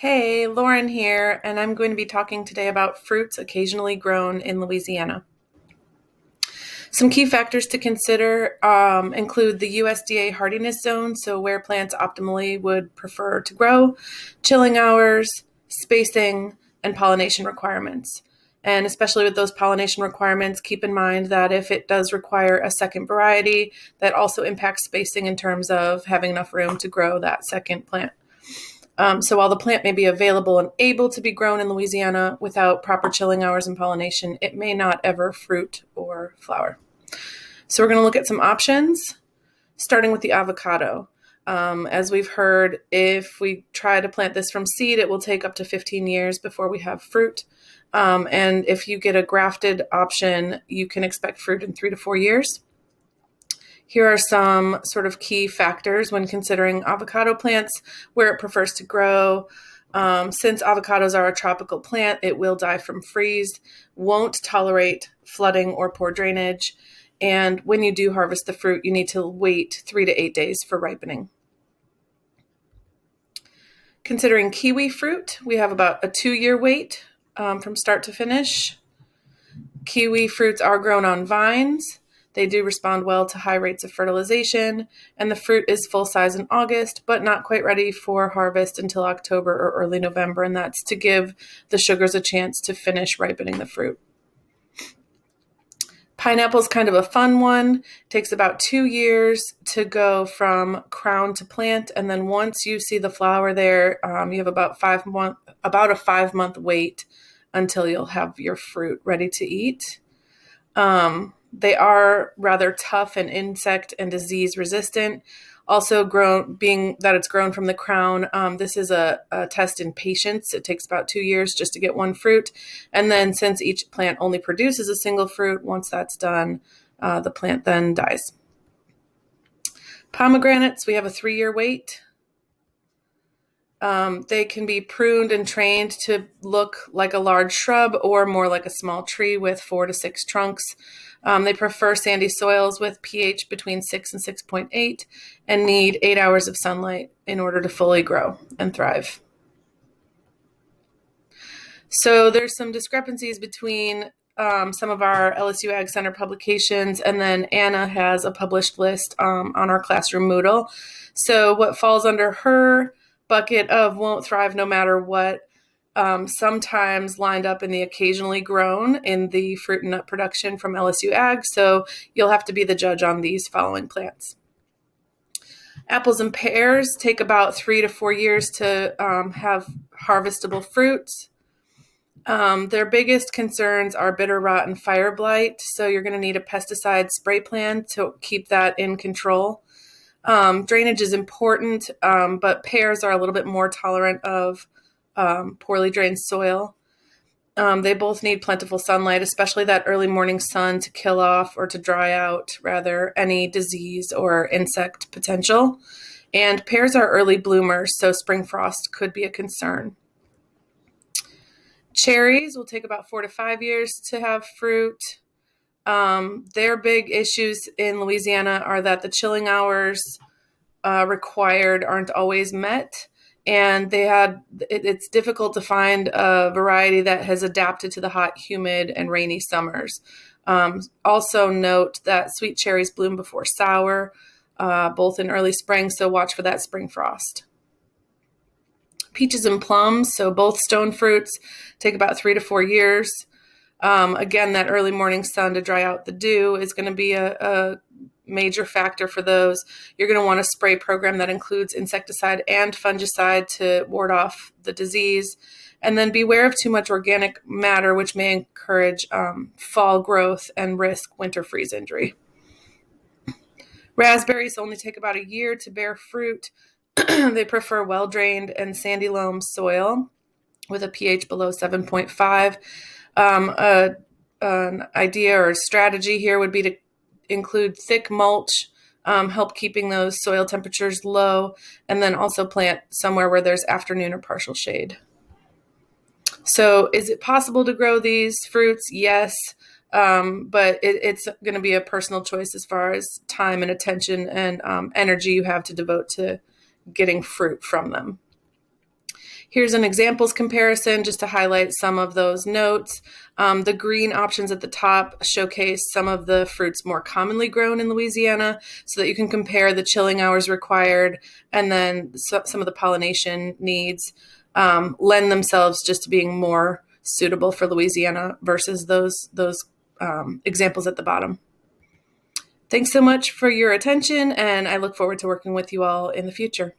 Hey, Lauren here, and I'm going to be talking today about fruits occasionally grown in Louisiana. Some key factors to consider include the USDA hardiness zone, so where plants optimally would prefer to grow, chilling hours, spacing, and pollination requirements. And especially with those pollination requirements, keep in mind that if it does require a second variety, that also impacts spacing in terms of having enough room to grow that second plant. So while the plant may be available and able to be grown in Louisiana without proper chilling hours and pollination, it may not ever fruit or flower. So we're going to look at some options, starting with the avocado. As we've heard, if we try to plant this from seed, it will take up to 15 years before we have fruit. And if you get a grafted option, you can expect fruit in 3 to 4 years. Here are some sort of key factors when considering avocado plants, where it prefers to grow. Since avocados are a tropical plant, it will die from freeze, won't tolerate flooding or poor drainage. And when you do harvest the fruit, you need to wait 3 to 8 days for ripening. Considering kiwi fruit, we have about a 2-year wait from start to finish. Kiwi fruits are grown on vines. They do respond well to high rates of fertilization, and the fruit is full size in August, but not quite ready for harvest until October or early November, and that's to give the sugars a chance to finish ripening the fruit. Pineapple is kind of a fun one. It takes about 2 years to go from crown to plant, and then once you see the flower there, you have about a 5-month wait until you'll have your fruit ready to eat. They are rather tough and insect and disease resistant. Also, being that it's grown from the crown, this is a test in patience. It takes about 2 years just to get one fruit. And then since each plant only produces a single fruit, once that's done, the plant then dies. Pomegranates, we have a 3-year wait. They can be pruned and trained to look like a large shrub or more like a small tree with 4 to 6 trunks. They prefer sandy soils with pH between 6 and 6.8 and need 8 hours of sunlight in order to fully grow and thrive. So there's some discrepancies between some of our LSU Ag Center publications, and then Anna has a published list on our classroom Moodle. So what falls under her bucket of won't thrive no matter what, sometimes lined up in the occasionally grown in the fruit and nut production from LSU Ag. So you'll have to be the judge on these following plants. Apples and pears take about 3 to 4 years to have harvestable fruits. Their biggest concerns are bitter rot and fire blight. So you're going to need a pesticide spray plan to keep that in control. Drainage is important, but pears are a little bit more tolerant of poorly drained soil. They both need plentiful sunlight, especially that early morning sun to kill off or to dry out, rather, any disease or insect potential. And pears are early bloomers, so spring frost could be a concern. Cherries will take about 4 to 5 years to have fruit. Their big issues in Louisiana are that the chilling hours required aren't always met, and it's difficult to find a variety that has adapted to the hot, humid, and rainy summers. Also note that sweet cherries bloom before sour, both in early spring, so watch for that spring frost. Peaches and plums, so both stone fruits, take about 3 to 4 years. Again, that early morning sun to dry out the dew is going to be a major factor for those. You're going to want a spray program that includes insecticide and fungicide to ward off the disease. And then beware of too much organic matter, which may encourage fall growth and risk winter freeze injury. Raspberries only take about a year to bear fruit. They prefer well-drained and sandy loam soil with a pH below 7.5. An idea or strategy here would be to include thick mulch, help keeping those soil temperatures low, and then also plant somewhere where there's afternoon or partial shade. So is it possible to grow these fruits? Yes, but it's going to be a personal choice as far as time and attention and energy you have to devote to getting fruit from them. Here's an examples comparison just to highlight some of those notes. The green options at the top showcase some of the fruits more commonly grown in Louisiana so that you can compare the chilling hours required and then some of the pollination needs lend themselves just to being more suitable for Louisiana versus those examples at the bottom. Thanks so much for your attention, and I look forward to working with you all in the future.